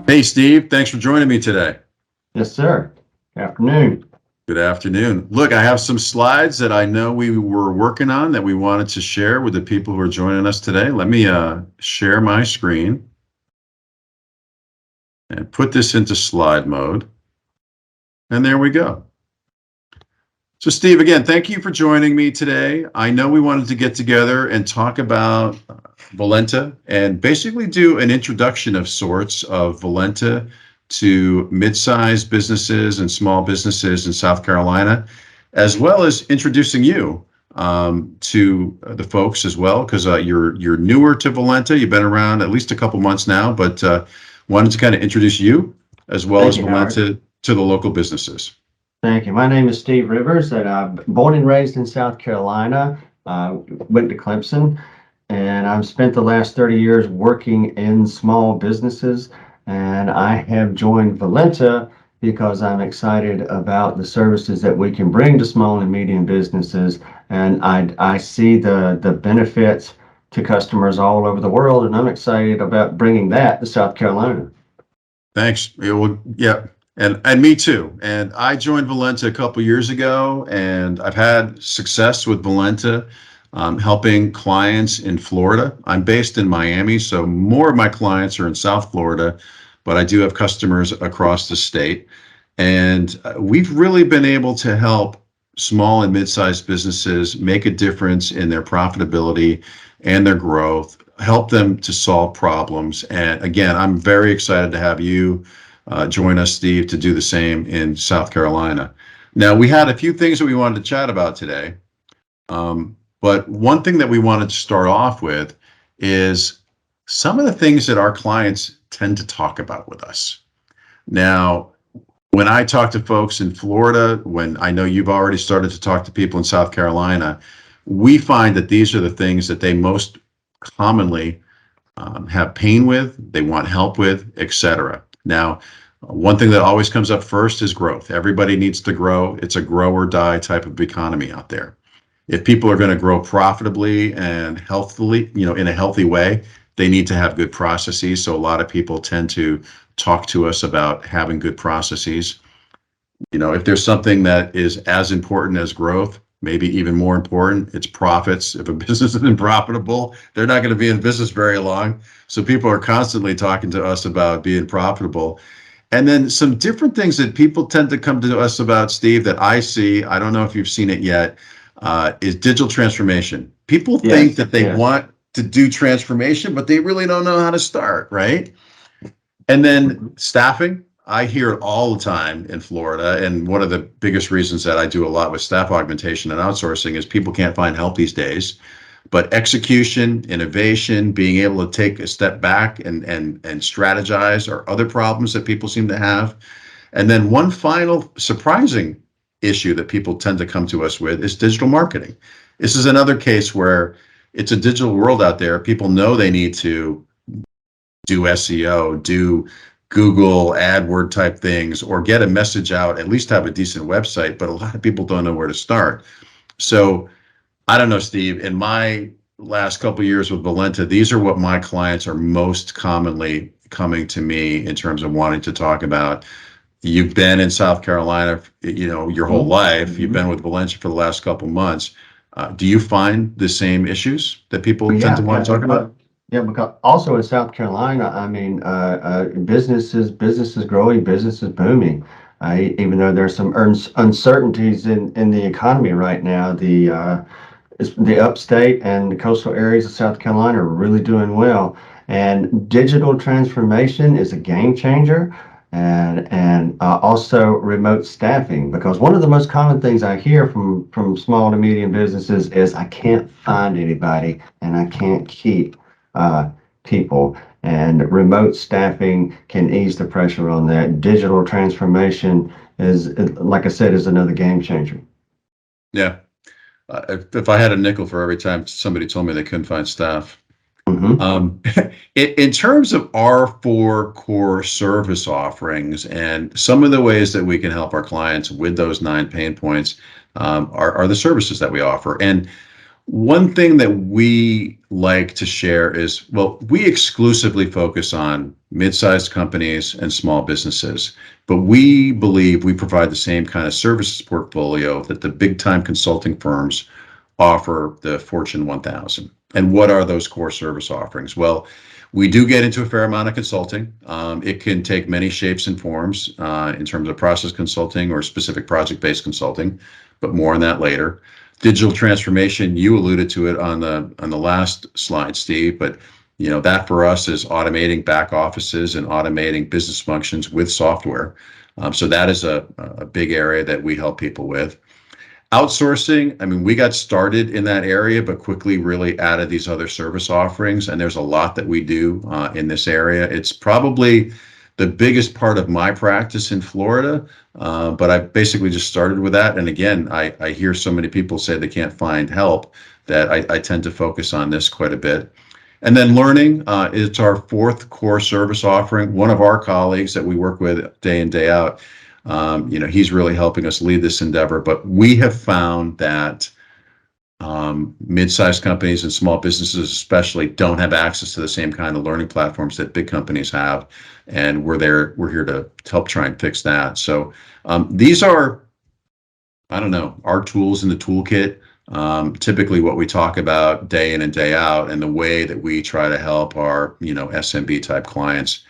Hey, Steve, thanks for joining me today. Yes, sir. Afternoon. Good afternoon. Look, I have some slides that I know we were working on that we wanted to share with the people who are joining us today. Let me share my screen and put this into slide mode. And there we go. So, Steve, again, thank you for joining me today. I know we wanted to get together and talk about Valenta and basically do an introduction of sorts of Valenta to mid-sized businesses and small businesses in South Carolina, as well as introducing you to the folks as well, because you're newer to Valenta. You've been around at least a couple months now, but wanted to kind of introduce you as well Thank as you, Howard. Valenta to the local businesses. Thank you. My name is Steve Rivers, and I'm born and raised in South Carolina. Went to Clemson, and I've spent the last 30 years working in small businesses. And I have joined Valenta because I'm excited about the services that we can bring to small and medium businesses. And I see the benefits to customers all over the world, and I'm excited about bringing that to South Carolina. Thanks. Yeah, and me too. And I joined Valenta a couple years ago, and I've had success with Valenta, helping clients in Florida. I'm based in Miami, so more of my clients are in South Florida, but I do have customers across the state. And we've really been able to help small and mid-sized businesses make a difference in their profitability and their growth, help them to solve problems. And again, I'm very excited to have you join us, Steve, to do the same in South Carolina. Now, we had a few things that we wanted to chat about today, but one thing that we wanted to start off with is some of the things that our clients tend to talk about with us. Now, when I talk to folks in Florida, when I know you've already started to talk to people in South Carolina, we find that these are the things that they most commonly have pain with, they want help with, etc. Now, one thing that always comes up first is growth. Everybody needs to grow. It's a grow or die type of economy out there. If people are going to grow profitably and healthily, in a healthy way, they need to have good processes. So a lot of people tend to talk to us about having good processes. If there's something that is as important as growth, maybe even more important, it's profits. If a business isn't profitable, they're not going to be in business very long. So people are constantly talking to us about being profitable. And then some different things that people tend to come to us about, Steve, that I see, I don't know if you've seen it yet, is digital transformation. People think Yes, that they yes. want to do transformation, but they really don't know how to start, right? And then staffing, I hear it all the time in Florida. And one of the biggest reasons that I do a lot with staff augmentation and outsourcing is people can't find help these days. But execution, innovation, being able to take a step back and strategize are other problems that people seem to have. And then one final surprising issue that people tend to come to us with is digital marketing. This is another case where it's a digital world out there. People know they need to do SEO, do Google AdWord type things, or get a message out, at least have a decent website, but a lot of people don't know where to start. So I don't know, Steve, in my last couple of years with Valenta, these are what my clients are most commonly coming to me in terms of wanting to talk about. You've been in South Carolina, your whole life. You've been with Valenta for the last couple of months. Do you find the same issues that people tend to Yeah, want yeah, to talk about? yeah. Because also in South Carolina, I mean, businesses growing, businesses booming. Even though there's some uncertainties in the economy right now, the upstate and the coastal areas of South Carolina are really doing well. And digital transformation is a game changer. And also remote staffing, because one of the most common things I hear from small to medium businesses is I can't find anybody and I can't keep people. And remote staffing can ease the pressure on that. Digital transformation is, like I said, is another game changer. Yeah. If I had a nickel for every time somebody told me they couldn't find staff. Hmm. Um, in terms of our four core service offerings and some of the ways that we can help our clients with those 9 pain points, are the services that we offer. And One thing that we like to share is, well, we exclusively focus on mid-sized companies and small businesses, but we believe we provide the same kind of services portfolio that the big time consulting firms offer the Fortune 1000. And what are those core service offerings? Well, we do get into a fair amount of consulting. It can take many shapes and forms in terms of process consulting or specific project-based consulting, but more on that later. Digital transformation, you alluded to it on the last slide, Steve, but that for us is automating back offices and automating business functions with software. So that is a big area that we help people with. Outsourcing, I mean, we got started in that area, but quickly really added these other service offerings. And there's a lot that we do in this area. It's probably the biggest part of my practice in Florida, but I basically just started with that. And again, I hear so many people say they can't find help that I tend to focus on this quite a bit. And then learning, it's our fourth core service offering. One of our colleagues that we work with day in, day out, he's really helping us lead this endeavor. But we have found that mid-sized companies and small businesses especially don't have access to the same kind of learning platforms that big companies have. And we're here to help try and fix that. So these are, I don't know, our tools in the toolkit. Typically what we talk about day in and day out, and the way that we try to help our, SMB type clients.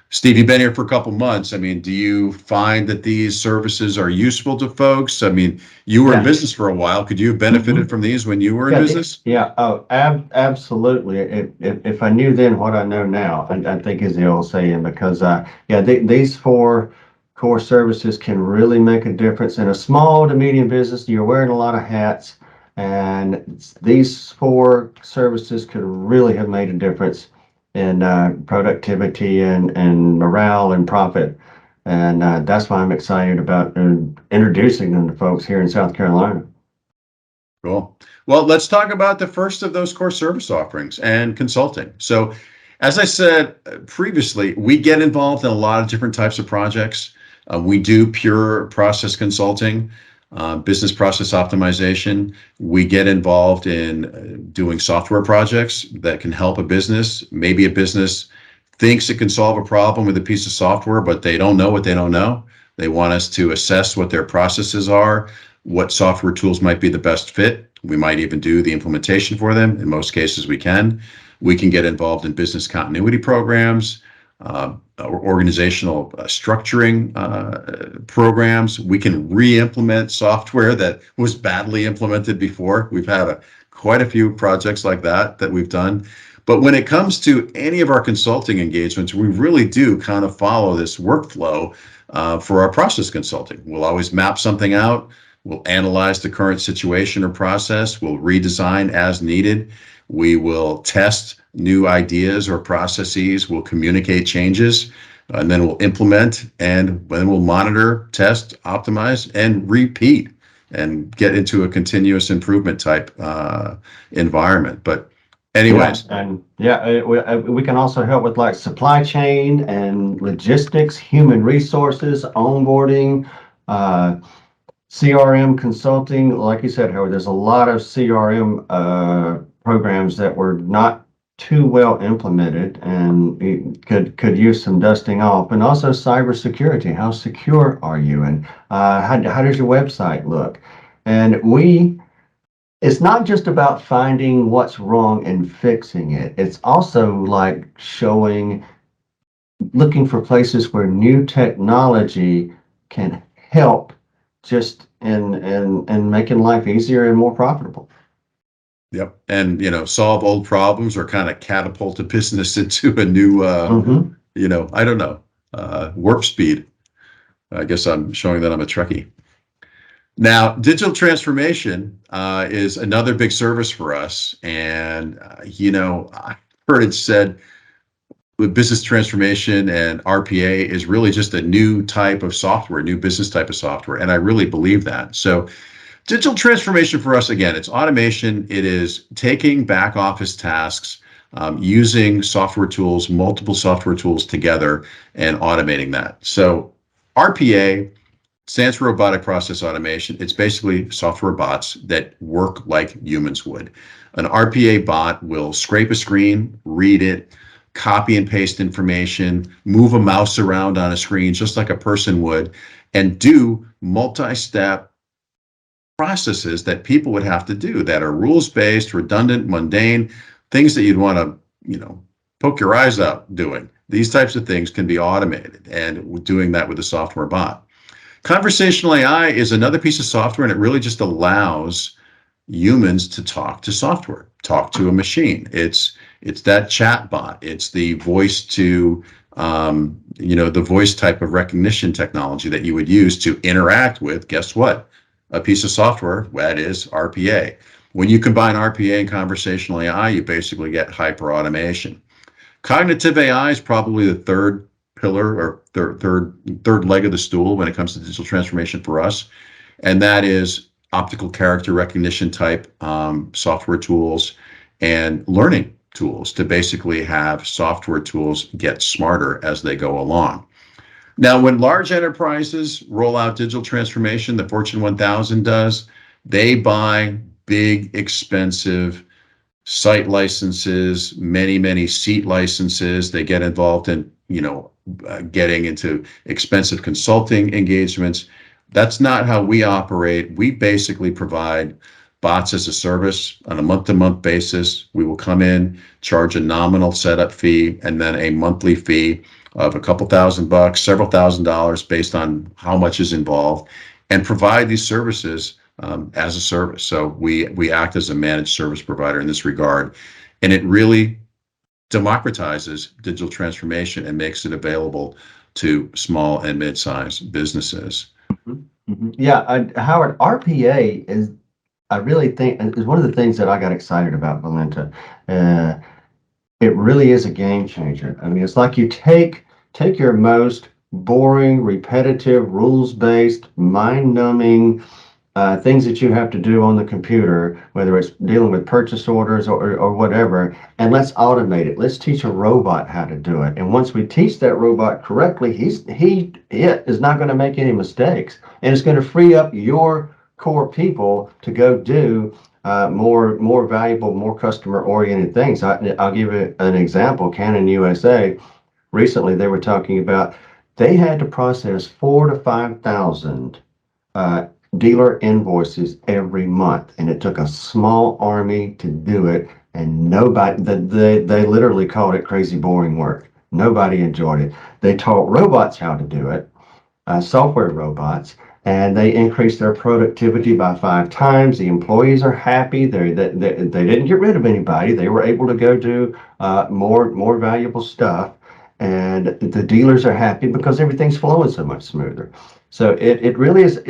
Steve, you've been here for a couple months. I mean, do you find that these services are useful to folks? I mean, you were in Yeah. business for a while. Could you have benefited from these when you were in Yeah, business? yeah. Oh, absolutely. If I knew then what I know now, I think is the old saying, because yeah, these four core services can really make a difference in a small to medium business. You're wearing a lot of hats, and these four services could really have made a difference in productivity and morale and profit. And that's why I'm excited about introducing them to folks here in South Carolina. Cool. Well, let's talk about the first of those core service offerings and consulting. So, as I said previously, we get involved in a lot of different types of projects. We do pure process consulting, business process optimization. We get involved in doing software projects that can help a business. Maybe a business thinks it can solve a problem with a piece of software, but they don't know what they don't know. They want us to assess what their processes are, what software tools might be the best fit. We might even do the implementation for them. In most cases, we can. We can get involved in business continuity programs, or organizational structuring programs. We can re-implement software that was badly implemented before. We've had quite a few projects like that we've done. But when it comes to any of our consulting engagements, we really do kind of follow this workflow for our process consulting. We'll always map something out. We'll analyze the current situation or process. We'll redesign as needed. We will test new ideas or processes. We'll communicate changes, and then we'll implement, and then we'll monitor, test, optimize, and repeat, and get into a continuous improvement type environment. But Yeah, anyways, and yeah, we can also help with like supply chain and logistics, human resources, onboarding, CRM consulting. Like you said, Howard, there's a lot of CRM programs that were not too well implemented, and it could use some dusting off. And also cybersecurity. How secure are you? And how does your website look? And it's not just about finding what's wrong and fixing it. It's also like looking for places where new technology can help just in making life easier and more profitable. yep, and solve old problems or kind of catapult a business into a new, Hmm. I don't know, warp speed. I guess I'm showing that I'm a Trekkie. Now, digital transformation is another big service for us. And, I heard it said with business transformation and RPA is really just a new type of software, new business type of software. And I really believe that. So, digital transformation for us, again, it's automation. It is taking back office tasks, using software tools, multiple software tools together, and automating that. So, RPA stands for robotic process automation. It's basically software bots that work like humans would. An RPA bot will scrape a screen, read it, copy and paste information, move a mouse around on a screen just like a person would, and do multi-step processes that people would have to do that are rules-based, redundant, mundane, things that you'd want to, poke your eyes out doing. These types of things can be automated, and doing that with a software bot. Conversational AI is another piece of software, and it really just allows humans to talk to software, talk to a machine. It's that chat bot. It's the voice to the voice type of recognition technology that you would use to interact with, guess what? A piece of software, that is RPA. When you combine RPA and conversational AI, you basically get hyper automation. Cognitive AI is probably the third pillar or third leg of the stool when it comes to digital transformation for us, and that is optical character recognition type software tools and learning tools to basically have software tools get smarter as they go along. Now, when large enterprises roll out digital transformation, the Fortune 1000 does, they buy big, expensive site licenses, many seat licenses. They get involved in, getting into expensive consulting engagements. That's not how we operate. We basically provide bots as a service on a month-to-month basis. We will come in, charge a nominal setup fee, and then a monthly fee of a couple $1,000, several $1,000 based on how much is involved, and provide these services as a service. So we act as a managed service provider in this regard, and it really democratizes digital transformation and makes it available to small and mid-sized businesses. Yeah, Howard, RPA is, I really think, is one of the things that I got excited about Valenta. It really is a game changer. I mean, it's like you take your most boring, repetitive, rules-based, mind-numbing things that you have to do on the computer, whether it's dealing with purchase orders or whatever, and let's automate it. Let's teach a robot how to do it. And once we teach that robot correctly, it is not going to make any mistakes, and it's going to free up your core people to go do more valuable, more customer-oriented things. I'll give you an example. Canon USA, recently they were talking about they had to process 4,000 to 5,000 dealer invoices every month, and it took a small army to do it, and nobody, they literally called it crazy boring work. Nobody enjoyed it. They taught robots how to do it, software robots, and they increased their productivity by 5 times. The employees are happy. They didn't get rid of anybody. They were able to go do more valuable stuff, and the dealers are happy because everything's flowing so much smoother. So it really is.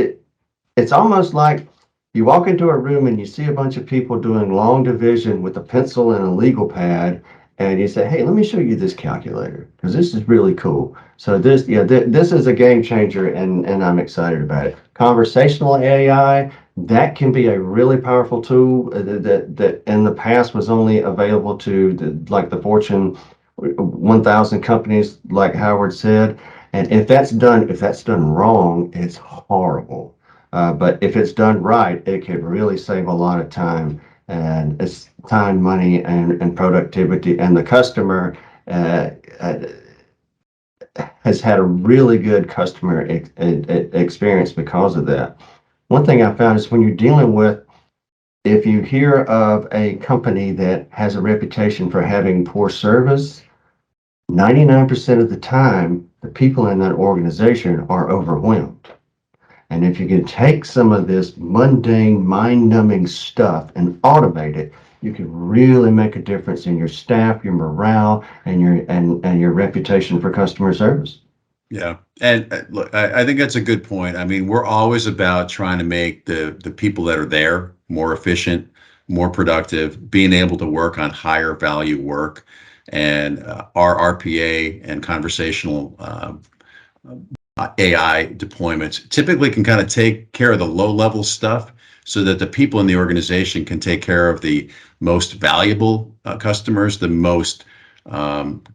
It's almost like you walk into a room and you see a bunch of people doing long division with a pencil and a legal pad, and you say, "Hey, let me show you this calculator because this is really cool." So this is a game changer, and I'm excited about it. Conversational AI, that can be a really powerful tool that in the past was only available to the Fortune 1000 companies, like Howard said. And if that's done wrong, it's horrible. But if it's done right, it can really save a lot of time, and it's time, money, and productivity. And the customer has had a really good customer experience because of that. One thing I found is when you're dealing with, if you hear of a company that has a reputation for having poor service, 99% of the time, the people in that organization are overwhelmed. And if you can take some of this mundane, mind-numbing stuff and automate it, you can really make a difference in your staff, your morale, and your reputation for customer service. Yeah. And look, I think that's a good point. I mean, we're always about trying to make the people that are there more efficient, more productive, being able to work on higher value work. And our RPA and conversational AI deployments typically can kind of take care of the low level stuff so that the people in the organization can take care of the most valuable customers, the most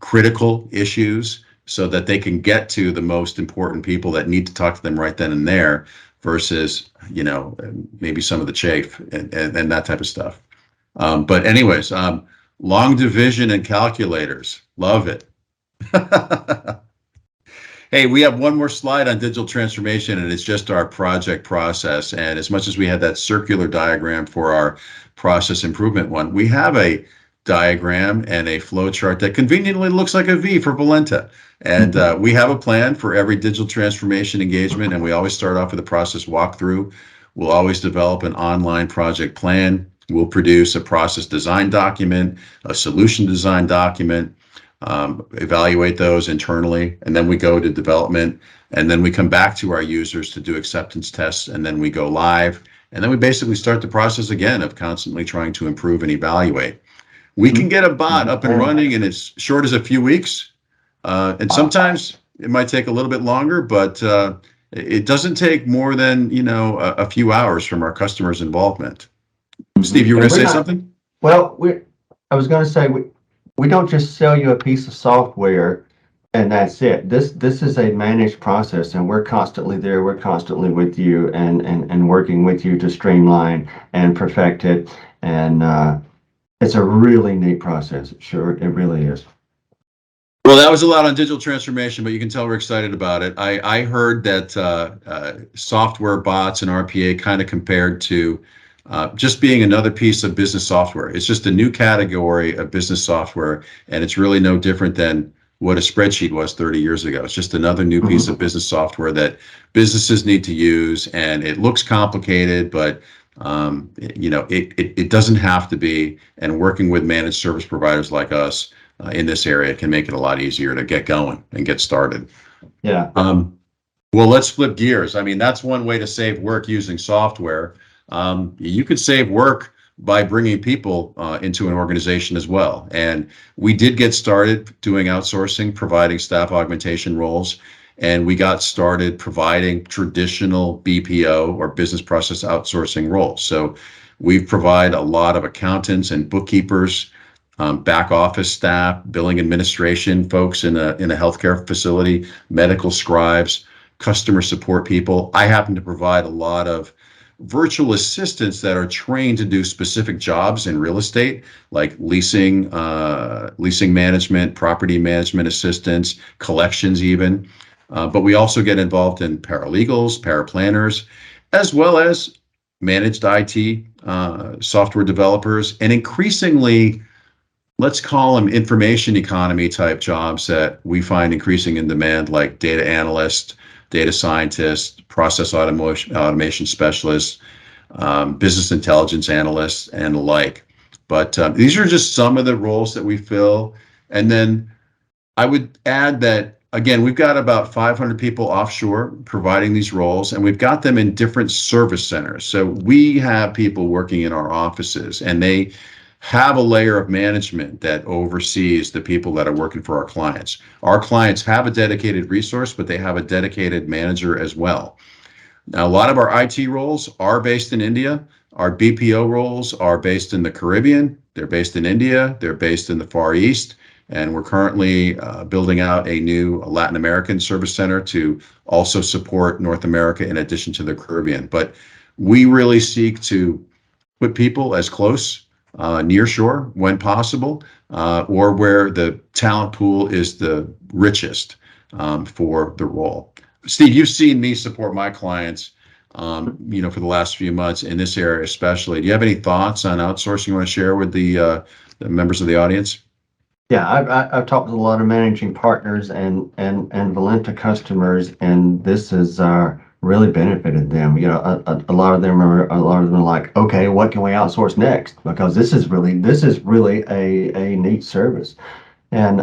critical issues, so that they can get to the most important people that need to talk to them right then and there versus, maybe some of the chafe and that type of stuff. But anyways, long division and calculators. Love it. Hey, we have one more slide on digital transformation, and it's just our project process. And as much as we had that circular diagram for our process improvement one, we have a diagram and a flow chart that conveniently looks like a V for Valenta. And we have a plan for every digital transformation engagement, and we always start off with a process walkthrough. We'll always develop an online project plan. We'll produce a process design document, a solution design document, evaluate those internally, and then we go to development, and then we come back to our users to do acceptance tests, and then we go live, and then we basically start the process again of constantly trying to improve and evaluate. We can get a bot up and running in as short as a few weeks, and sometimes it might take a little bit longer, but it doesn't take more than a few hours from our customers' involvement. Steve, you were going to say something? Well, I was going to say we don't just sell you a piece of software and that's it. This is a managed process, and we're constantly there. We're constantly with you and working with you to streamline and perfect it. And it's a really neat process. Sure, it really is. Well, that was a lot on digital transformation, but you can tell we're excited about it. I heard that software bots and RPA kind of compared to just being another piece of business software. It's just a new category of business software, and it's really no different than what a spreadsheet was 30 years ago. It's just another new piece of business software that businesses need to use, and it looks complicated, but it doesn't have to be. And working with managed service providers like us in this area can make it a lot easier to get going and get started. Yeah. Well, let's flip gears. I mean, that's one way to save work using software. You could save work by bringing people into an organization as well. And we did get started doing outsourcing, providing staff augmentation roles. And we got started providing traditional BPO or business process outsourcing roles. So we provide a lot of accountants and bookkeepers, back office staff, billing administration folks in a healthcare facility, medical scribes, customer support people. I happen to provide a lot of virtual assistants that are trained to do specific jobs in real estate, like leasing management, property management assistants, collections even. But we also get involved in paralegals, paraplanners, as well as managed IT, software developers, and increasingly, let's call them information economy type jobs that we find increasing in demand, like data analyst, data scientist, process automation specialists, business intelligence analysts, and the like. But these are just some of the roles that we fill. And then I would add that, again, we've got about 500 people offshore providing these roles, and we've got them in different service centers. So we have people working in our offices, and they have a layer of management that oversees the people that are working for our clients. Our clients have a dedicated resource, but they have a dedicated manager as well. Now, a lot of our IT roles are based in India. Our BPO roles are based in the Caribbean. They're based in India. They're based in the Far East. And we're currently building out a new Latin American service center to also support North America in addition to the Caribbean. But we really seek to put people as close near shore when possible, or where the talent pool is the richest for the role. Steve, you've seen me support my clients, for the last few months in this area especially. Do you have any thoughts on outsourcing you want to share with the members of the audience? Yeah, I've talked with a lot of managing partners and Valenta customers, and this has really benefited them. A lot of them are like, okay, what can we outsource next? Because this is really a neat service, and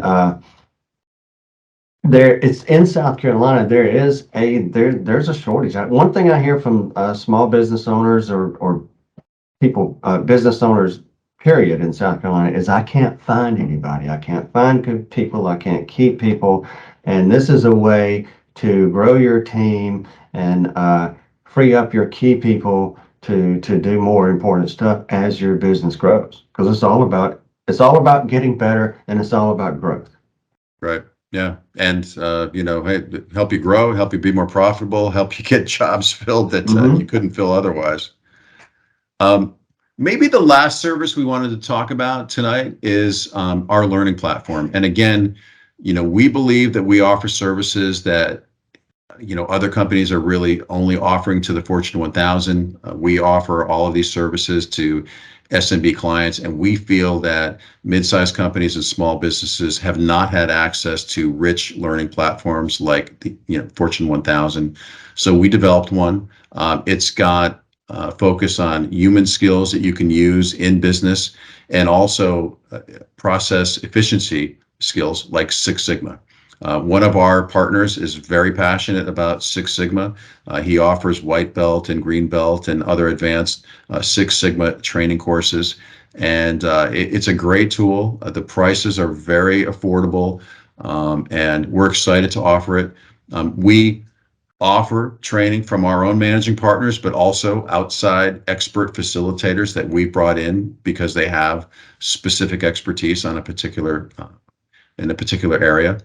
it's in South Carolina. There's a shortage. One thing I hear from small business owners or people, business owners, period, in South Carolina, is I can't find anybody. I can't find good people. I can't keep people. And this is a way to grow your team and free up your key people to do more important stuff as your business grows. Because it's all about getting better, and it's all about growth. Right. Yeah. And, hey, help you grow, help you be more profitable, help you get jobs filled that you Hmm. couldn't fill otherwise. Um, Maybe the last service we wanted to talk about tonight is our learning platform. And again, we believe that we offer services that other companies are really only offering to the Fortune 1000. We offer all of these services to SMB clients, and we feel that mid-sized companies and small businesses have not had access to rich learning platforms like the Fortune 1000. So we developed one. It's got focus on human skills that you can use in business, and also process efficiency skills like Six Sigma. One of our partners is very passionate about Six Sigma. He offers white belt and green belt and other advanced Six Sigma training courses. And it's a great tool. The prices are very affordable, and we're excited to offer it. We offer training from our own managing partners, but also outside expert facilitators that we've brought in because they have specific expertise on a particular in a particular area.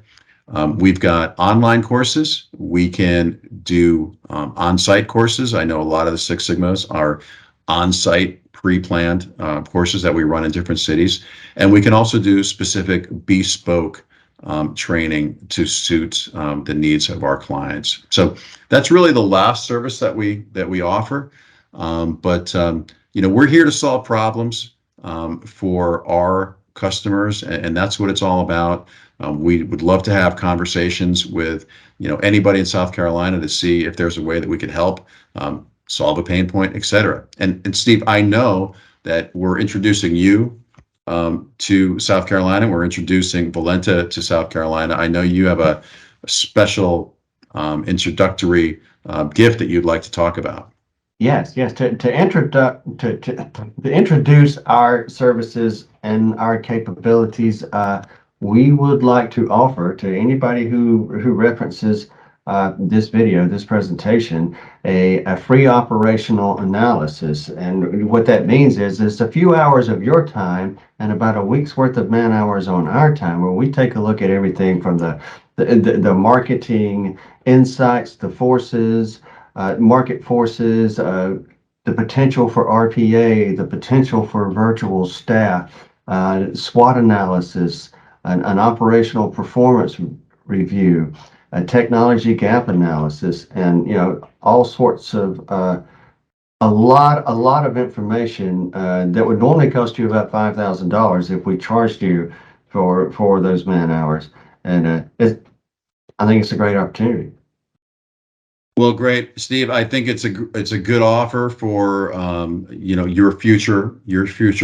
We've got online courses. We can do on-site courses. I know a lot of the Six Sigmas are on-site pre-planned courses that we run in different cities. And we can also do specific bespoke training to suit the needs of our clients. So that's really the last service that we offer. But we're here to solve problems for our customers, and that's what it's all about. We would love to have conversations with anybody in South Carolina to see if there's a way that we could help solve a pain point, et cetera. And Steve, I know that we're introducing you to South Carolina. We're introducing Valenta to South Carolina. I know you have a special introductory gift that you'd like to talk about. Yes, yes. To introduce our services and our capabilities, we would like to offer to anybody who references this video, this presentation, a free operational analysis. And what that means is it's a few hours of your time and about a week's worth of man hours on our time, where we take a look at everything from the marketing insights, the forces, market forces, the potential for RPA, the potential for virtual staff, SWOT analysis, an operational performance review, a technology gap analysis, and all sorts of a lot of information that would normally cost you about $5,000 if we charged you for those man hours. And I think it's a great opportunity. Well, great, Steve. I think it's a good offer for your future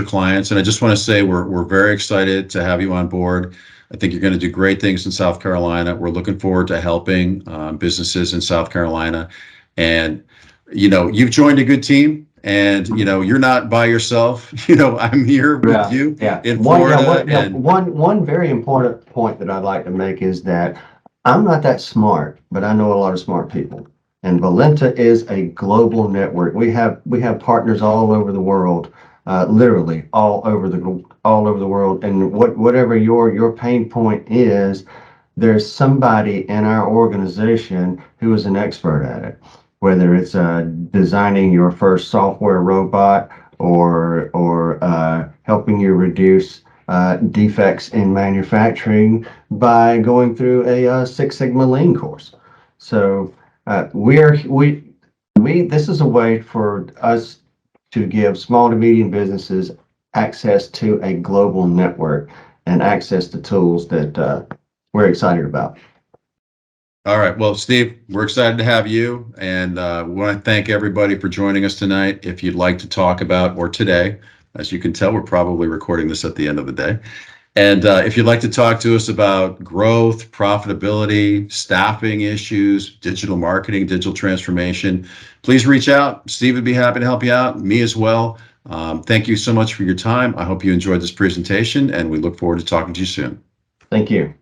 clients, and I just want to say we're very excited to have you on board. I think you're going to do great things in South Carolina. We're looking forward to helping businesses in South Carolina, and you've joined a good team, and you're not by yourself. I'm here with Yeah, you yeah. in Florida, and One very important point that I'd like to make is that I'm not that smart, but I know a lot of smart people. And Valenta is a global network. We have partners all over the world, literally all over the world. And whatever your pain point is, there's somebody in our organization who is an expert at it. Whether it's designing your first software robot, or helping you reduce defects in manufacturing by going through a Six Sigma Lean course. So this is a way for us to give small to medium businesses access to a global network and access to tools that we're excited about. all right. Well, Steve, we're excited to have you, and we want to thank everybody for joining us tonight. If you'd like to talk about, or today, as you can tell, we're probably recording this at the end of the day. And if you'd like to talk to us about growth, profitability, staffing issues, digital marketing, digital transformation, please reach out. Steve would be happy to help you out, me as well. Thank you so much for your time. I hope you enjoyed this presentation, and we look forward to talking to you soon. Thank you.